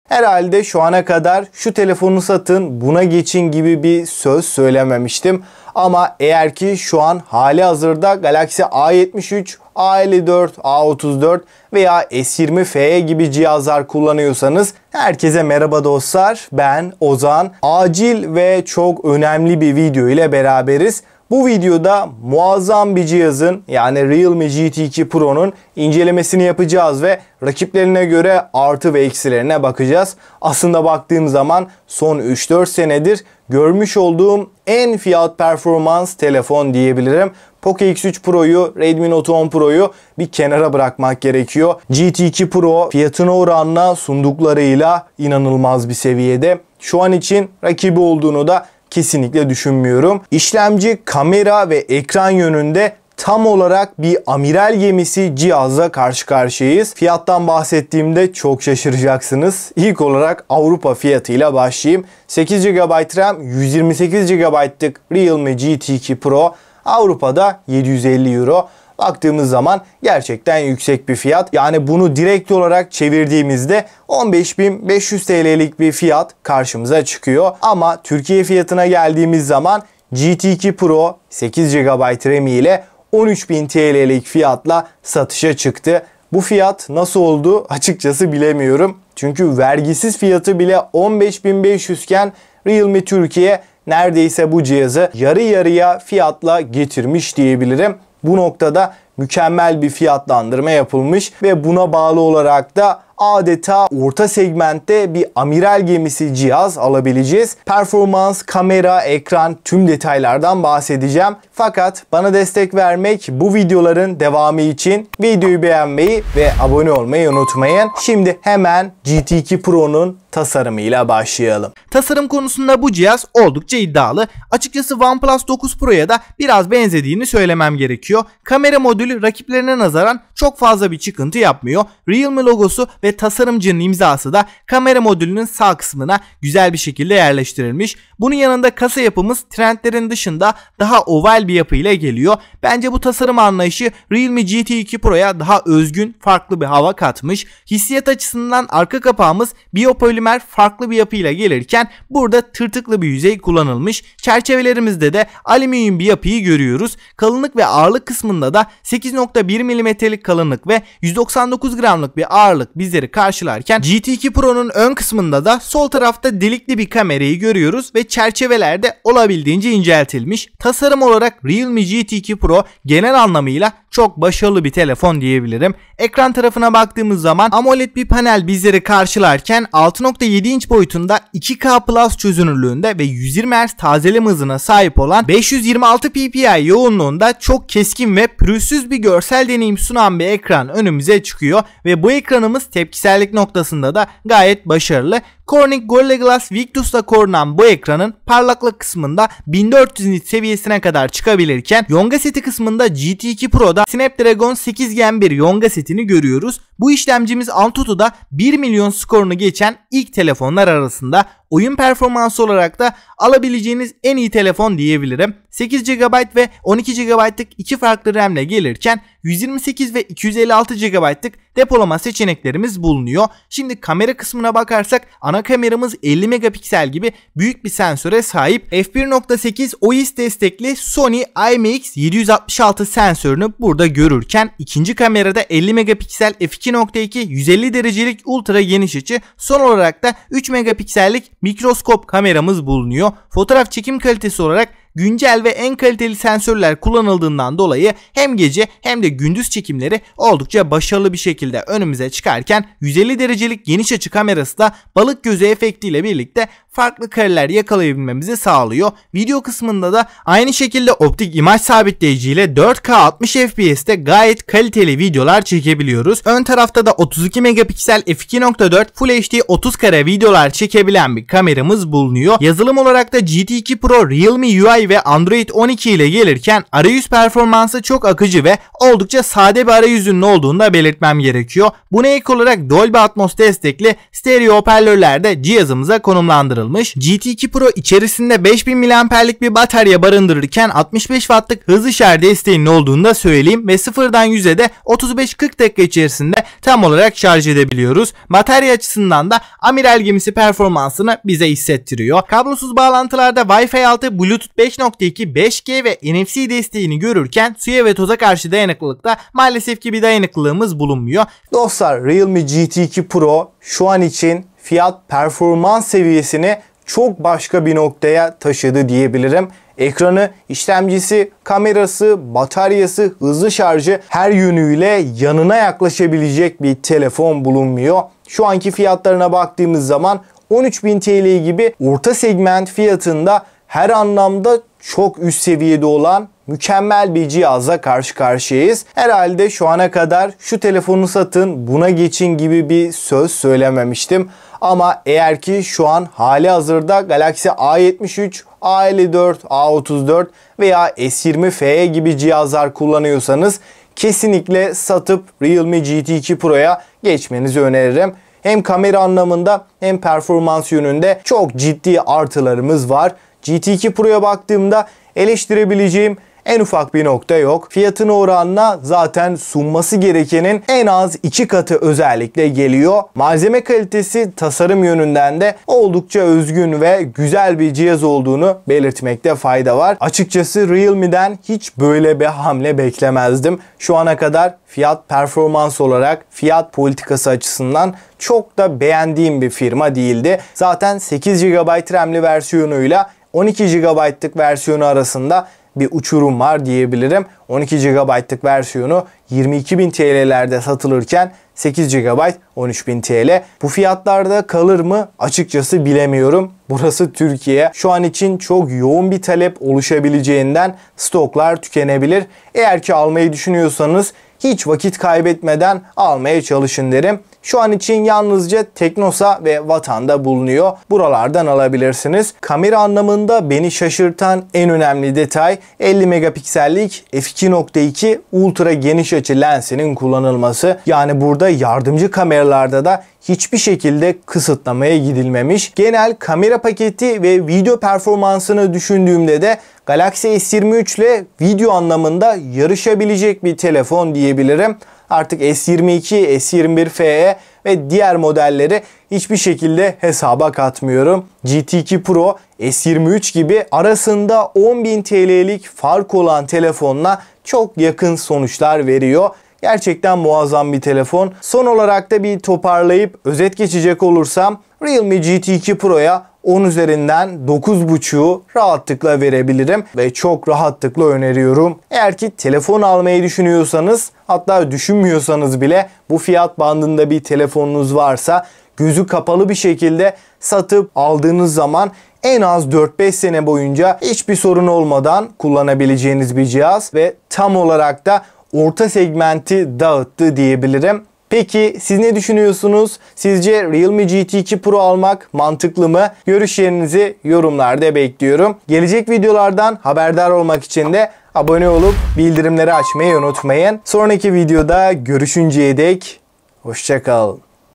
Herhalde şu ana kadar şu telefonu satın, buna geçin gibi bir söz söylememiştim. Ama eğer ki şu an hali hazırda Galaxy A73, A54, A34 veya S20 FE gibi cihazlar kullanıyorsanız herkese merhaba dostlar, ben Ozan. Acil ve çok önemli bir video ile beraberiz. Bu videoda muazzam bir cihazın yani Realme GT2 Pro'nun incelemesini yapacağız ve rakiplerine göre artı ve eksilerine bakacağız. Aslında baktığım zaman son 3-4 senedir görmüş olduğum en fiyat performans telefon diyebilirim. Poco X3 Pro'yu, Redmi Note 10 Pro'yu bir kenara bırakmak gerekiyor. GT2 Pro fiyatına oranla sunduklarıyla inanılmaz bir seviyede. Şu an için rakibi olduğunu da kesinlikle düşünmüyorum. İşlemci, kamera ve ekran yönünde tam olarak bir amiral gemisi cihazla karşı karşıyayız. Fiyattan bahsettiğimde çok şaşıracaksınız. İlk olarak Avrupa fiyatıyla başlayayım. 8 GB RAM, 128 GB'lık Realme GT2 Pro Avrupa'da 750 Euro. Baktığımız zaman gerçekten yüksek bir fiyat. Yani bunu direkt olarak çevirdiğimizde 15.500 TL'lik bir fiyat karşımıza çıkıyor. Ama Türkiye fiyatına geldiğimiz zaman GT2 Pro 8 GB RAM ile 13.000 TL'lik fiyatla satışa çıktı. Bu fiyat nasıl oldu açıkçası bilemiyorum. Çünkü vergisiz fiyatı bile 15.500 iken Realme Türkiye neredeyse bu cihazı yarı yarıya fiyatla getirmiş diyebilirim. Bu noktada mükemmel bir fiyatlandırma yapılmış ve buna bağlı olarak da adeta orta segmentte bir amiral gemisi cihaz alabileceğiz. Performans, kamera, ekran tüm detaylardan bahsedeceğim. Fakat bana destek vermek, bu videoların devamı için videoyu beğenmeyi ve abone olmayı unutmayın. Şimdi hemen GT2 Pro'nun tasarımıyla başlayalım. Tasarım konusunda bu cihaz oldukça iddialı. Açıkçası OnePlus 9 Pro'ya da biraz benzediğini söylemem gerekiyor. Kamera modülü rakiplerine nazaran çok fazla bir çıkıntı yapmıyor. Realme logosu ve tasarımcının imzası da kamera modülünün sağ kısmına güzel bir şekilde yerleştirilmiş. Bunun yanında kasa yapımız trendlerin dışında daha oval bir yapı ile geliyor. Bence bu tasarım anlayışı Realme GT2 Pro'ya daha özgün, farklı bir hava katmış. Hissiyat açısından arka kapağımız biyopolimer farklı bir yapıyla gelirken burada tırtıklı bir yüzey kullanılmış. Çerçevelerimizde de alüminyum bir yapıyı görüyoruz. Kalınlık ve ağırlık kısmında da 8.1 mm'lik kalınlık ve 199 gramlık bir ağırlık bizleri karşılarken GT2 Pro'nun ön kısmında da sol tarafta delikli bir kamerayı görüyoruz ve çerçevelerde olabildiğince inceltilmiş. Tasarım olarak Realme GT2 Pro genel anlamıyla çok başarılı bir telefon diyebilirim. Ekran tarafına baktığımız zaman AMOLED bir panel bizleri karşılarken 6.7 inç boyutunda 2K Plus çözünürlüğünde ve 120 Hz tazeleme hızına sahip olan 526 ppi yoğunluğunda çok keskin ve pürüzsüz bir görsel deneyim sunan bir ekran önümüze çıkıyor ve bu ekranımız tepkisellik noktasında da gayet başarılı. Corning Gorilla Glass Victus'la korunan bu ekranın parlaklık kısmında 1400 nit seviyesine kadar çıkabilirken Yonga seti kısmında GT2 Pro'da Snapdragon 8 Gen 1 Yonga setini görüyoruz. Bu işlemcimiz Antutu'da 1 milyon skorunu geçen ilk telefonlar arasında. Oyun performansı olarak da alabileceğiniz en iyi telefon diyebilirim. 8 GB ve 12 GB'lık iki farklı RAM ile gelirken 128 ve 256 GB'lık depolama seçeneklerimiz bulunuyor. Şimdi kamera kısmına bakarsak ana kameramız 50 megapiksel gibi büyük bir sensöre sahip. f1.8 OIS destekli Sony IMX766 sensörünü burada görürken ikinci kamerada 50 megapiksel f2.2 150 derecelik ultra geniş açı, son olarak da 3 megapiksellik mikroskop kameramız bulunuyor. Fotoğraf çekim kalitesi olarak güncel ve en kaliteli sensörler kullanıldığından dolayı hem gece hem de gündüz çekimleri oldukça başarılı bir şekilde önümüze çıkarken 150 derecelik geniş açı kamerası da balık gözü efektiyle birlikte farklı kareler yakalayabilmemizi sağlıyor. Video kısmında da aynı şekilde optik imaj sabitleyici ile 4K 60 FPS'te gayet kaliteli videolar çekebiliyoruz. Ön tarafta da 32 megapiksel f2.4 Full HD 30 kare videolar çekebilen bir kameramız bulunuyor. Yazılım olarak da GT2 Pro Realme UI ve Android 12 ile gelirken arayüz performansı çok akıcı ve oldukça sade bir arayüzünün olduğunu da belirtmem gerekiyor. Buna ek olarak Dolby Atmos destekli stereo hoparlörler de cihazımıza konumlandırılmış. GT2 Pro içerisinde 5000 mAh'lik bir batarya barındırırken 65 Watt'lık hızlı şarj desteğinin olduğunu da söyleyeyim ve sıfırdan 100'e de 35-40 dakika içerisinde tam olarak şarj edebiliyoruz. Batarya açısından da amiral gemisi performansını bize hissettiriyor. Kablosuz bağlantılarda Wi-Fi 6, Bluetooth 5.2, 5G ve NFC desteğini görürken suya ve toza karşı dayanıklılıkta maalesef ki bir dayanıklılığımız bulunmuyor. Dostlar, Realme GT2 Pro şu an için fiyat performans seviyesini çok başka bir noktaya taşıdı diyebilirim. Ekranı, işlemcisi, kamerası, bataryası, hızlı şarjı her yönüyle yanına yaklaşabilecek bir telefon bulunmuyor. Şu anki fiyatlarına baktığımız zaman 13.000 TL gibi orta segment fiyatında her anlamda çok üst seviyede olan mükemmel bir cihazla karşı karşıyayız. Herhalde şu ana kadar şu telefonu satın, buna geçin gibi bir söz söylememiştim. Ama eğer ki şu an hali hazırda Galaxy A73, A54, A34 veya S20 FE gibi cihazlar kullanıyorsanız kesinlikle satıp Realme GT2 Pro'ya geçmenizi öneririm. Hem kamera anlamında hem performans yönünde çok ciddi artılarımız var. GT2 Pro'ya baktığımda eleştirebileceğim en ufak bir nokta yok. Fiyatına oranla zaten sunması gerekenin en az 2 katı özellikle geliyor. Malzeme kalitesi, tasarım yönünden de oldukça özgün ve güzel bir cihaz olduğunu belirtmekte fayda var. Açıkçası Realme'den hiç böyle bir hamle beklemezdim. Şu ana kadar fiyat performans olarak, fiyat politikası açısından çok da beğendiğim bir firma değildi. Zaten 8 GB RAM'li versiyonuyla 12 GB'lık versiyonu arasında bir uçurum var diyebilirim. 12 GB'lık versiyonu 22.000 TL'lerde satılırken 8 GB 13.000 TL. Bu fiyatlarda kalır mı? Açıkçası bilemiyorum. Burası Türkiye. Şu an için çok yoğun bir talep oluşabileceğinden stoklar tükenebilir. Eğer ki almayı düşünüyorsanız hiç vakit kaybetmeden almaya çalışın derim. Şu an için yalnızca Teknosa ve Vatan'da bulunuyor. Buralardan alabilirsiniz. Kamera anlamında beni şaşırtan en önemli detay 50 megapiksellik f2.2 ultra geniş açı lensinin kullanılması. Yani burada yardımcı kameralarda da hiçbir şekilde kısıtlamaya gidilmemiş. Genel kamera paketi ve video performansını düşündüğümde de Galaxy S23 ile video anlamında yarışabilecek bir telefon diyebilirim. Artık S22, S21 FE ve diğer modelleri hiçbir şekilde hesaba katmıyorum. GT2 Pro, S23 gibi arasında 10.000 TL'lik fark olan telefonla çok yakın sonuçlar veriyor. Gerçekten muazzam bir telefon. Son olarak da bir toparlayıp özet geçecek olursam Realme GT2 Pro'ya 10 üzerinden 9.5'u rahatlıkla verebilirim ve çok rahatlıkla öneriyorum. Eğer ki telefon almayı düşünüyorsanız, hatta düşünmüyorsanız bile bu fiyat bandında bir telefonunuz varsa gözü kapalı bir şekilde satıp aldığınız zaman en az 4-5 sene boyunca hiçbir sorun olmadan kullanabileceğiniz bir cihaz ve tam olarak da orta segmenti dağıttı diyebilirim. Peki siz ne düşünüyorsunuz? Sizce Realme GT2 Pro almak mantıklı mı? Görüşlerinizi yorumlarda bekliyorum. Gelecek videolardan haberdar olmak için de abone olup bildirimleri açmayı unutmayın. Sonraki videoda görüşünceye dek hoşça kalın.